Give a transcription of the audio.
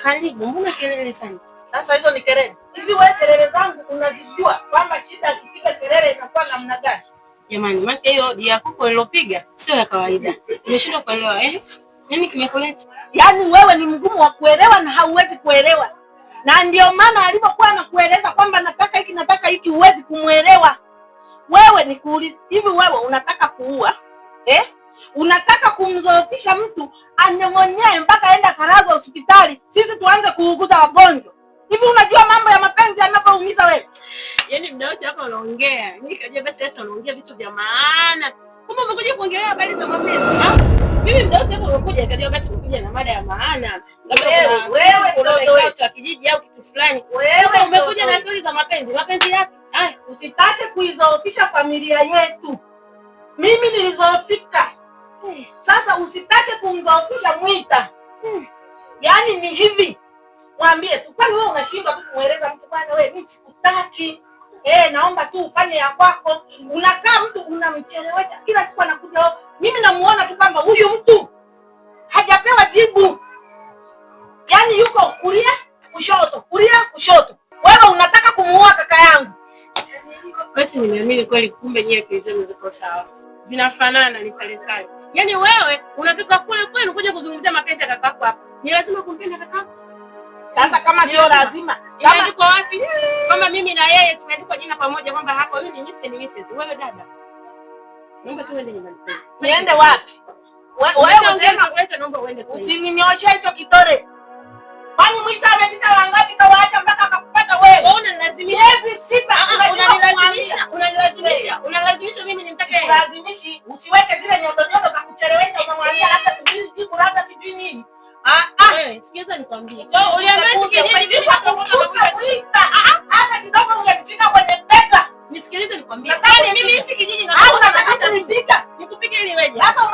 Karibu, mbona kelele sana? Sasa hizo ni kelele. Hivi wewe kelele zangu unazijua kwamba shida akipiga kelele inakuwa namna gani? Jamani, maana hiyo ya kuko ilopiga sio ya kawaida. Nimeshindwa kuelewa nini kimekuleta? Yaani wewe ni mgumu wa kuelewa na hauwezi kuelewa. Na ndio maana alipokuwa anakueleza kwamba nataka hiki huwezi kumuelewa. Wewe ni kuuliza, hivi wewe unataka kuua? Unataka kumdhoofisha mtu anyong'onyee mpaka aenda kalazwa hospitali, sisi tuanze kuuguza wagonjwa. Hivi unajua mambo ya mapenzi yanapoumiza wewe? Yaani muda wote hapa unaongea. Mimi kajua basi hata unaongea vitu vya maana. Kama umekuja kuongelea habari za mapenzi, mimi muda wote hapa umekuja kajua basi umekuja na mada ya maana. Labda wewe ndio cha kijiji au kitu fulani. Wewe umekuja na stori za mapenzi. Mapenzi yapi? Usitake kuizoofisha familia yetu. Mimi nilizoofika. Sasa usitake kumdhoofisha Mwita. Yaani ni hivi. Mwambie tu, kwani wewe unashindwa tu kumweleza mtu bwana wewe mimi sikutaki. Naomba tu ufanye ya kwako. Unakaa mtu unamchelewesha. Kila siku anakuja. Mimi namuona tu kwamba huyu mtu hajapewa jibu. Yaani yuko kulia, kushoto, kulia, kushoto. Wewe unataka kumuua kaka yangu. Basi nimeamini kweli kumbe nyie akili zenu ziko sawa. Zinafanana ni sale. Yaani wewe unatoka kule kwenu kuja kuzungumzia mapenzi ya kakako hapa. Ni lazima kumpenda kakako. Sasa kama sio lazima, kama iko wapi? Kama mimi na yeye tumeandikwa jina pamoja kwamba hapa huyu ni Mr. ni Mrs. Wewe dada. Naomba tuende nyumbani. Niende wapi? Wewe naomba uende. Usininyoshe hicho kidole. Kwani Mwita amepita wangapi kawaacha mpaka akakupata wewe? Wewe unanilazimisha. Miezi 6 unanilazimisha mimi nimtake yeye. Unalazimishi, usiweke zile nyodo za kuchelewesha unamwambia labda sijui jibu labda sijui nini. Sikiza nikwambie. So uliambia kijiji Mwita. Hata kidogo ungemchika kwenye bega. Nisikilize nikwambie. Kwani mimi hichi kijiji na unataka kunipiga? Nikupige ili weje. Sasa